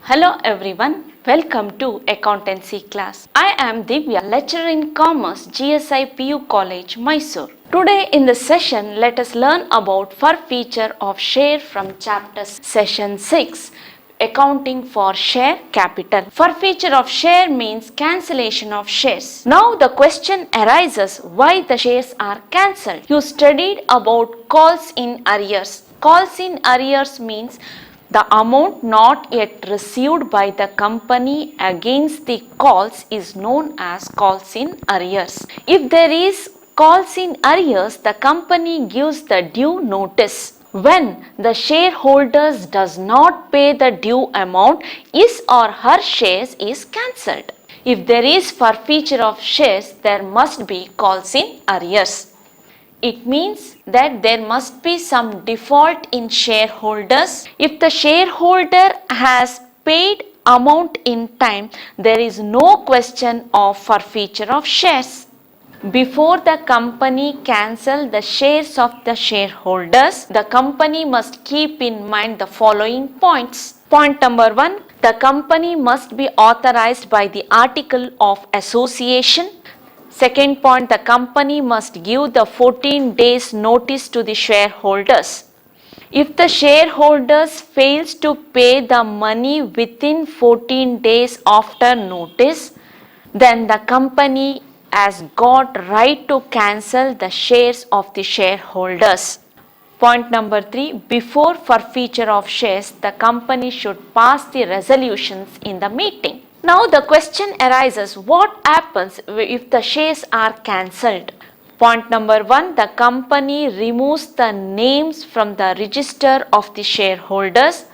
Hello everyone, welcome to accountancy class. I am Divya, lecturer in commerce, GSI PU College, Mysore. Today in this session, let us learn about forfeiture of share from chapter session 6. Accounting for share capital. Forfeiture of share means cancellation of shares. Now the question arises why the shares are cancelled. You studied about calls in arrears. Calls in arrears means the amount not yet received by the company against the calls is known as calls in arrears. If there is calls in arrears, the company gives the due notice. When the shareholders does not pay the due amount, his or her shares is cancelled. If there is forfeiture of shares, there must be calls in arrears. It means that there must be some default in shareholders. If the shareholder has paid amount in time, there is no question of forfeiture of shares. Before the company cancel the shares of the shareholders, the company must keep in mind the following points. Point number 1, the company must be authorized by the article of association. Second point, the company must give the 14 days notice to the shareholders. If the shareholders fails to pay the money within 14 days after notice, then the company has got right to cancel the shares of the shareholders. Point number 3, before forfeiture of shares, the company should pass the resolutions in the meeting. Now the question arises, what happens if the shares are cancelled? Point number 1, the company removes the names from the register of the shareholders.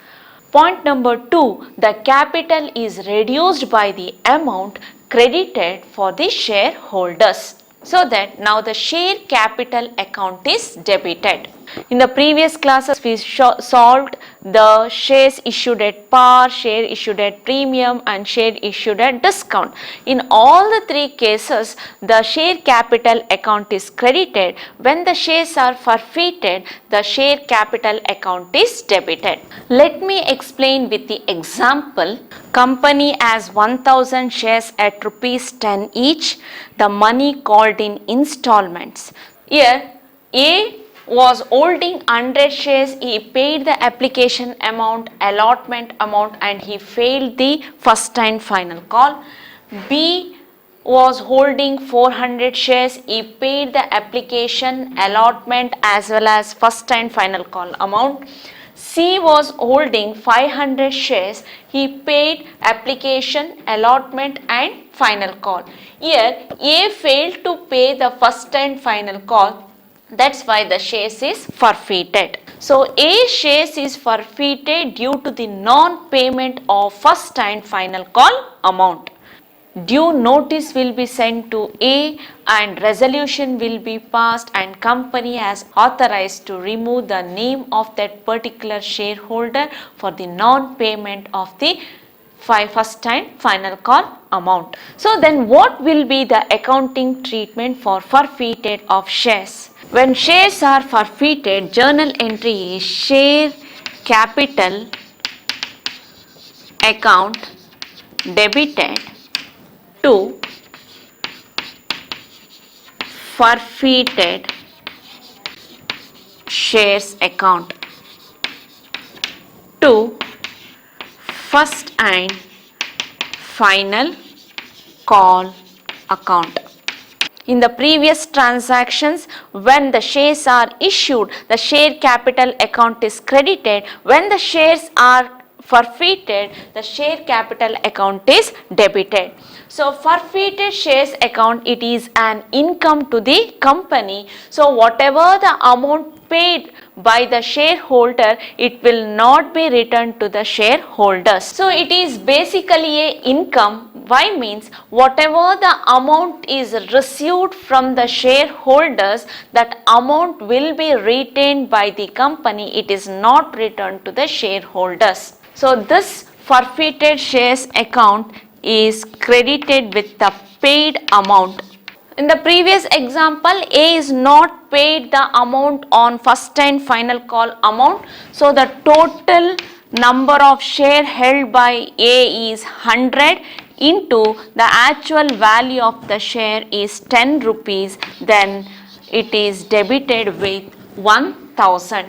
Point number 2, the capital is reduced by the amount credited for the shareholders. So that now the share capital account is debited. In the previous classes, we solved the shares issued at par, share issued at premium and share issued at discount. In all the three cases, the share capital account is credited. When the shares are forfeited, the share capital account is debited. Let me explain with the example. Company has 1000 shares at rupees 10 each. The money called in installments. Here, A was holding 100 shares, he paid the application amount, allotment amount and he failed the first and final call. B was holding 400 shares, he paid the application, allotment as well as first and final call amount. C was holding 500 shares, he paid application, allotment and final call. Here A failed to pay the first and final call. That's why the shares is forfeited. So A shares is forfeited due to the non-payment of first and final call amount. Due notice will be sent to A and resolution will be passed and company has authorized to remove the name of that particular shareholder for the non-payment of the first and final call amount. So then what will be the accounting treatment for forfeited of shares? When shares are forfeited, journal entry is share capital account debited to forfeited shares account to first and final call account. In the previous transactions, when the shares are issued, the share capital account is credited. When the shares are forfeited, the share capital account is debited. So forfeited shares account, it is an income to the company. So whatever the amount paid by the shareholder, it will not be returned to the shareholders. So it is basically a income. Why means whatever the amount is received from the shareholders, that amount will be retained by the company. It is not returned to the shareholders. So this forfeited shares account is credited with the paid amount. In the previous example, A is not paid the amount on first and final call amount. So the total number of share held by A is 100 into the actual value of the share is 10 rupees, then it is debited with 1000.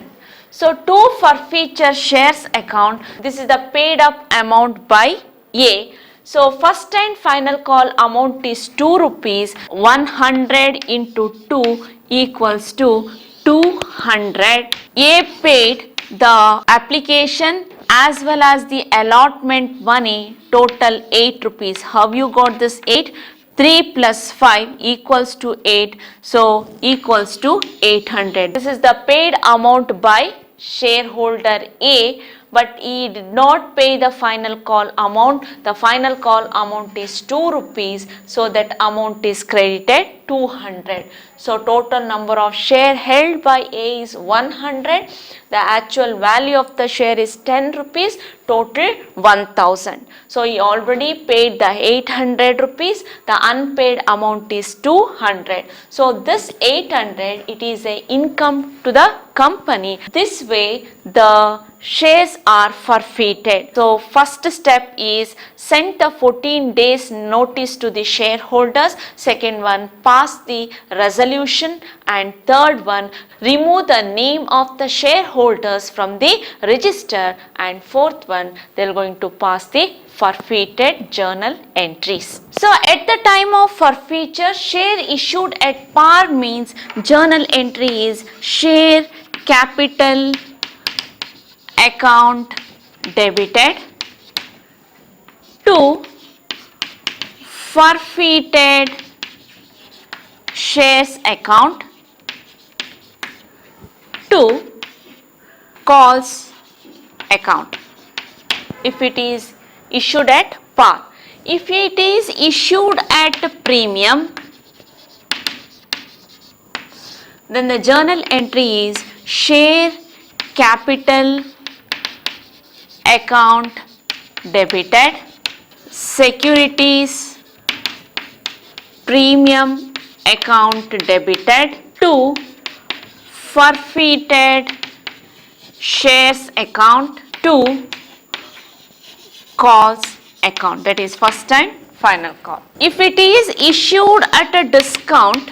So to forfeiture shares account, this is the paid up amount by A. So first and final call amount is 2 rupees. 100 into 2 equals to 200. A paid the application as well as the allotment money, total 8 rupees. How you got this 8? 3 plus 5 equals to 8, so equals to 800. This is the paid amount by shareholder A, but he did not pay the final call amount. The final call amount is 2 rupees, so that amount is credited 200. So total number of share held by A is 100. The actual value of the share is 10 rupees, total 1000. So he already paid the 800 rupees, the unpaid amount is 200. So this 800, it is a income to the company. This way the shares are forfeited. So first step is send the 14 days notice to the shareholders. Second one, pass the resolution, and third one, remove the name of the shareholders from the register, and fourth one, they are going to pass the forfeited journal entries. So at the time of forfeiture, share issued at par means journal entry is share capital account debited to forfeited shares account to calls account if it is issued at par. If it is issued at premium, then the journal entry is share capital account debited, securities premium account debited to forfeited shares account to calls account, that is first and final call. If it is issued at a discount,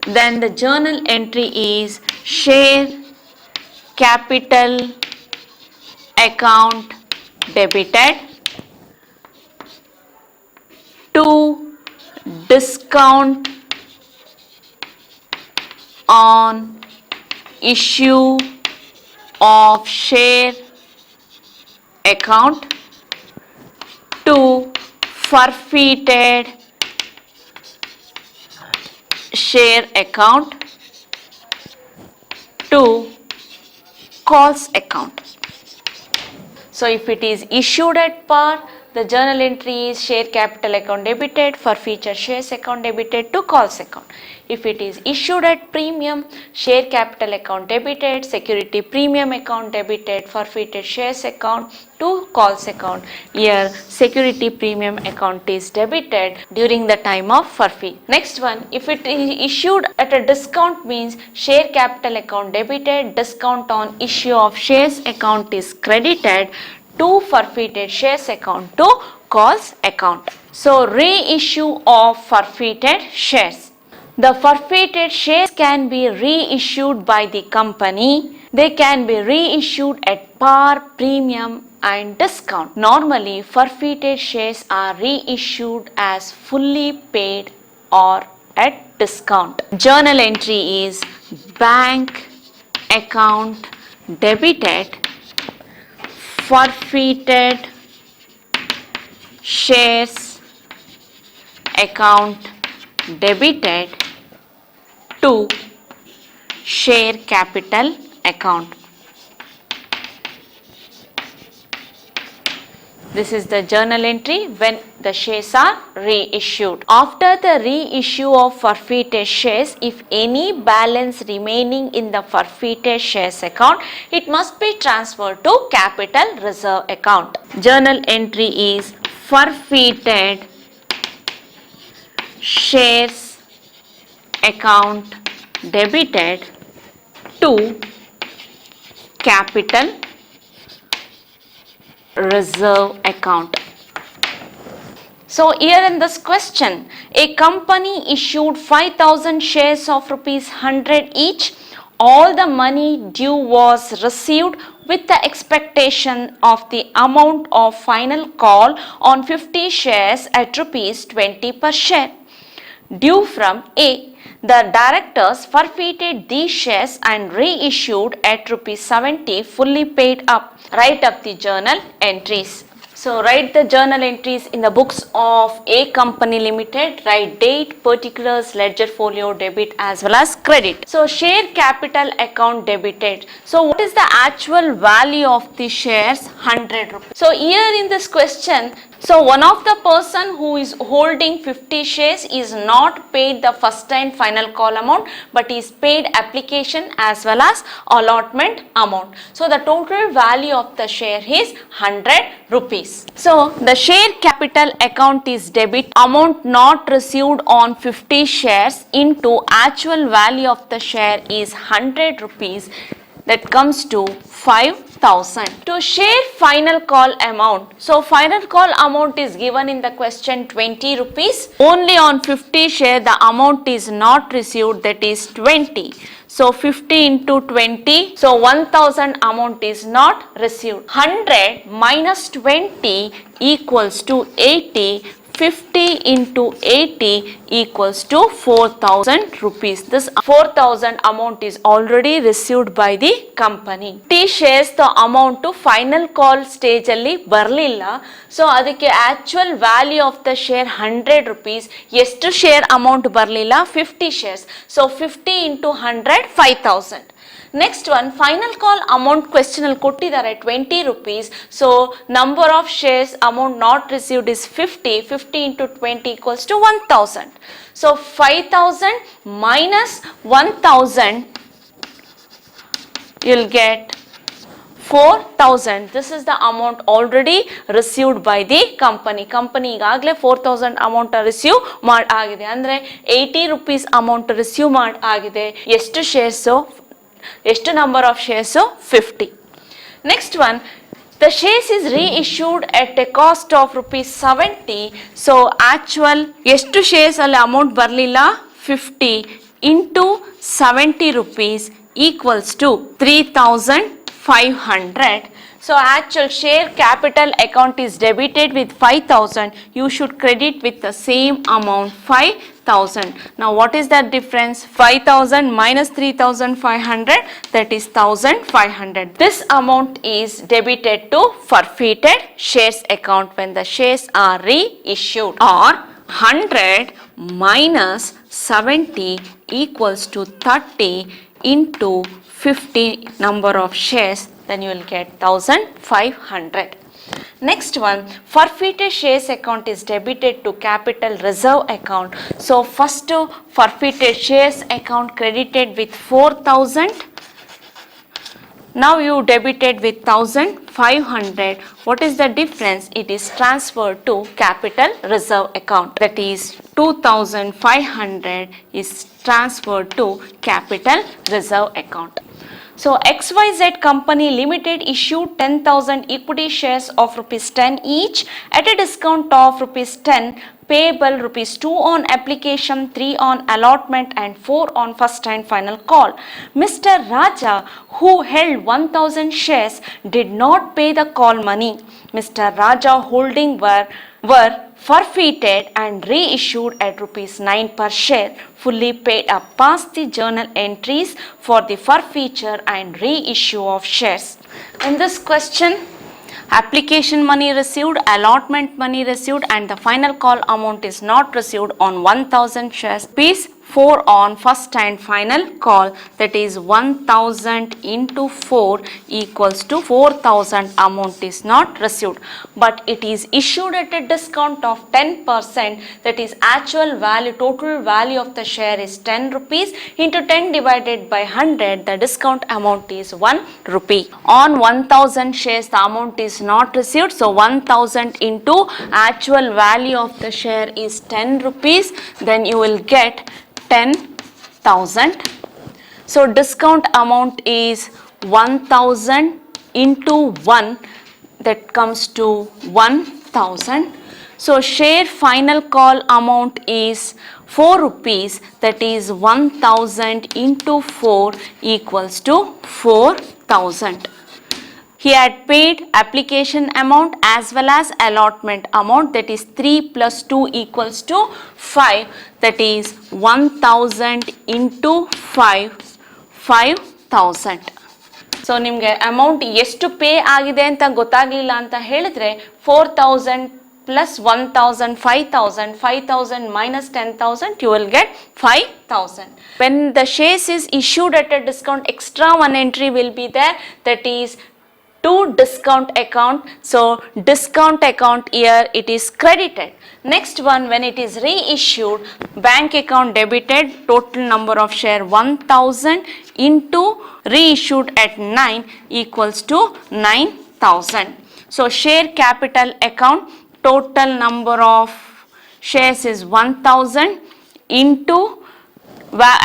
then the journal entry is share capital account debited to discount on issue of share account to forfeited share account to calls account. So if it is issued at par, the journal entry is share capital account debited, forfeiture shares account debited to calls account. If it is issued at premium, share capital account debited, security premium account debited, forfeited shares account to calls account. Here security premium account is debited during the time of forfeit. Next one, if it is issued at a discount means share capital account debited, discount on issue of shares account is credited to forfeited shares account to calls account. So reissue of forfeited shares. The forfeited shares can be reissued by the company. They can be reissued at par, premium and discount. Normally forfeited shares are reissued as fully paid or at discount. Journal entry is bank account debited, forfeited shares account debited to share capital account. This is the journal entry when the shares are reissued. After the reissue of forfeited shares, if any balance remaining in the forfeited shares account, it must be transferred to capital reserve account. Journal entry is forfeited shares account debited to capital reserve account. So here in this question, a company issued 5,000 shares of rupees 100 each. All the money due was received with the expectation of the amount of final call on 50 shares at rupees 20 per share due from A. The directors forfeited these shares and reissued at rupees 70 fully paid up. Write up the journal entries. So write the journal entries in the books of A Company Limited. Write date, particulars, ledger folio, debit as well as credit. So share capital account debited. So what is the actual value of the shares? 100 rupees. So here in this question, so one of the person who is holding 50 shares is not paid the first and final call amount, but is paid application as well as allotment amount. So the total value of the share is 100 rupees. So the share capital account is debit, amount not received on 50 shares into actual value of the share is 100 rupees. That comes to 5,000. To share final call amount. So final call amount is given in the question 20 rupees. Only on 50 share the amount is not received, that is 20. So 50 into 20. So 1,000 amount is not received. 100 minus 20 equals to 80. 50 into 80 equals to 4,000 rupees. This 4,000 amount is already received by the company. T shares the amount to final call stage alli barlilla. So adike actual value of the share 100 rupees. ಎಷ್ಟು share amount barlilla? 50 shares. So 50 into 100 5,000. Next one, final call amount question ಅಲ್ಲಿ ಕೊಟ್ಟಿದ್ದಾರೆ 20 rupees. So number of shares amount not received is 50. 50 into 20 equals to 1,000. So 5,000 minus 1,000, you'll get 4,000. This is the amount already received by the company. Company ಈಗಾಗಲೇ 4,000 amount receive ಮಾಡಿ ಆಗಿದೆ. ಅಂದರೆ 80 rupees amount receive ಮಾಡಿ ಆಗಿದೆ. ಎಷ್ಟು shares? ಎಷ್ಟು number of shares? 50. Next one, the shares is reissued at a cost of rupees 70. So actual ಎಷ್ಟು shares ಅಲ್ಲಿ amount ಬರಲಿಲ್ಲ? 50 into 70 rupees equals to 3,500. So actual share capital account is debited with 5,000. You should credit with the same amount 5,000. Now what is that difference? 5,000 minus 3,500, that is 1,500. This amount is debited to forfeited shares account when the shares are reissued. Or 100 minus 70 equals to 30 into 50 number of shares, then you will get 1,500. Next one, forfeited shares account is debited to capital reserve account. So first forfeited shares account credited with 4,000. Now you debited with 1,500. What is the difference? It is transferred to capital reserve account. That is 2,500 is transferred to capital reserve account. So XYZ Company Limited issued 10,000 equity shares of rupees 10 each at a discount of rupees 10, payable rupees 2 on application, 3 on allotment and 4 on first and final call. Mr. Raja, who held 1,000 shares, did not pay the call money. Mr. Raja holding were forfeited and reissued at rupees 9 per share, fully paid up. Pass the journal entries for the forfeiture and reissue of shares. In this question, application money received, allotment money received and the final call amount is not received on 1,000 shares. Piece 4 on first and final call, that is 1,000 into 4 equals to 4,000 amount is not received, but it is issued at a discount of 10%, that is actual value, total value of the share is 10 rupees into 10 divided by 100, the discount amount is 1 rupee. On 1,000 shares the amount is not received, so 1,000 into actual value of the share is 10 rupees, then you will get 10,000. So discount amount is 1000 into 1, that comes to 1000. So share final call amount is 4 rupees, that is 1000 into 4 equals to 4000. He had paid application amount as well as allotment amount, that is 3 plus 2 equals to 5, that is 1000 into 5, 5000. So ನಿಮಗೆ amount ಎಷ್ಟು pay ಆಗಿದೆ ಅಂತ ಗೊತ್ತಾಗಲಿಲ್ಲ ಅಂತ ಹೇಳಿದ್ರೆ 4000 plus 1000, 5000, 5000 minus 10,000, you will get 5000. When the shares is issued at a discount, extra one entry will be there, that is to discount account. So discount account here it is credited. Next one, when it is reissued, bank account debited, total number of share 1000 into reissued at 9 equals to 9000. So share capital account, total number of shares is 1000 into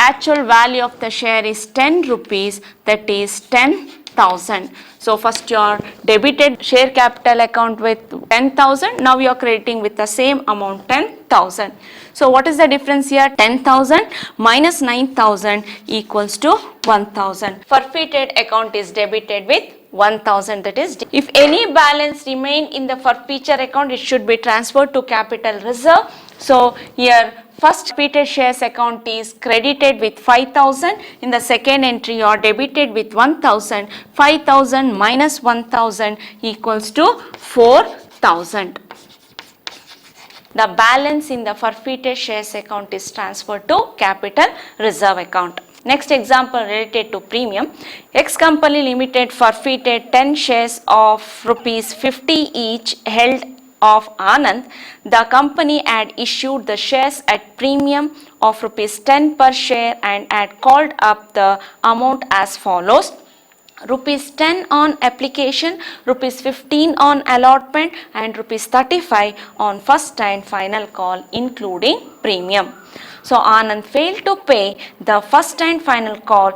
actual value of the share is 10 rupees, that is 10,000. So first you are debited share capital account with 10,000, now you are crediting with the same amount 10,000. So what is the difference here? 10,000 minus 9,000 equals to 1,000. Forfeited account is debited with 1,000, that is, if any balance remain in the forfeiture account, it should be transferred to capital reserve. So here first forfeited shares account is credited with 5,000. In the second entry you are debited with 1,000. 5,000 minus 1,000 equals to 4,000. The balance in the forfeited shares account is transferred to capital reserve account. Next example related to premium. X Company Limited forfeited 10 shares of rupees 50 each held of Anand. The company had issued the shares at premium of rupees 10 per share and had called up the amount as follows: rupees 10 on application, rupees 15 on allotment and rupees 35 on first and final call including premium. So Anand failed to pay the first and final call.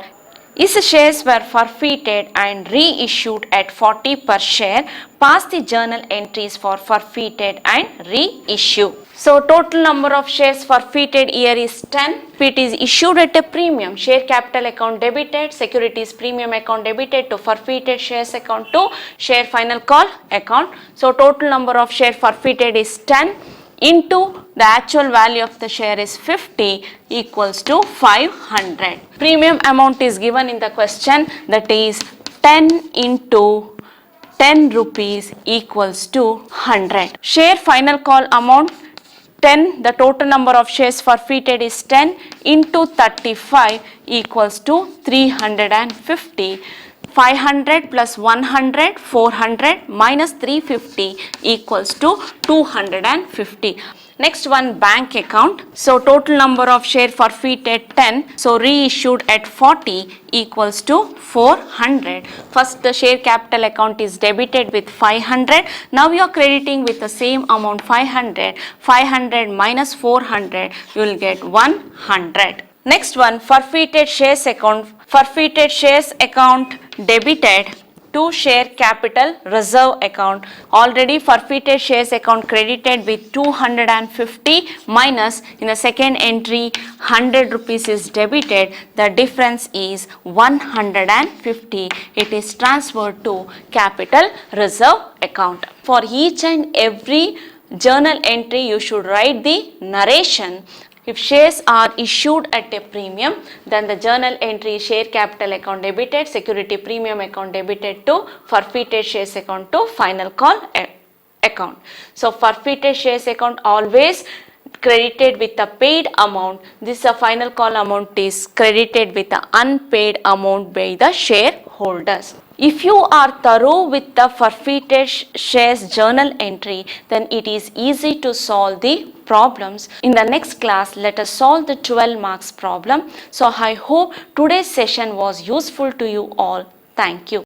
His shares were forfeited and reissued at 40 per share. Pass the journal entries for forfeited and reissue. So total number of shares forfeited here is 10. It is issued at a premium. Share capital account debited, securities premium account debited to forfeited shares account to share final call account. So total number of share forfeited is 10 into the actual value of the share is 50 equals to 500. Premium amount is given in the question, that is 10 into 10 rupees equals to 100. Share final call amount 10, the total number of shares forfeited is 10 into 35 equals to 350. 500 plus 100, 400 minus 350 equals to 250. Next one, bank account. So total number of share forfeited 10, so reissued at 40 equals to 400. First the share capital account is debited with 500. Now you are crediting with the same amount 500. 500 minus 400, you will get 100. Next one, forfeited shares account. Forfeited shares account debited to share capital reserve account. Already forfeited shares account credited with 250 minus in the second entry 100 rupees is debited. The difference is 150. It is transferred to capital reserve account. For each and every journal entry you should write the narration. If shares are issued at a premium, then the journal entry share capital account debited, security premium account debited to forfeited shares account to final call account. So forfeited shares account always credited with the paid amount. This final call amount is credited with the unpaid amount by the shareholders. If you are thorough with the forfeited shares journal entry, then it is easy to solve the problems. In the next class, let us solve the 12 marks problem. So I hope today's session was useful to you all. Thank you.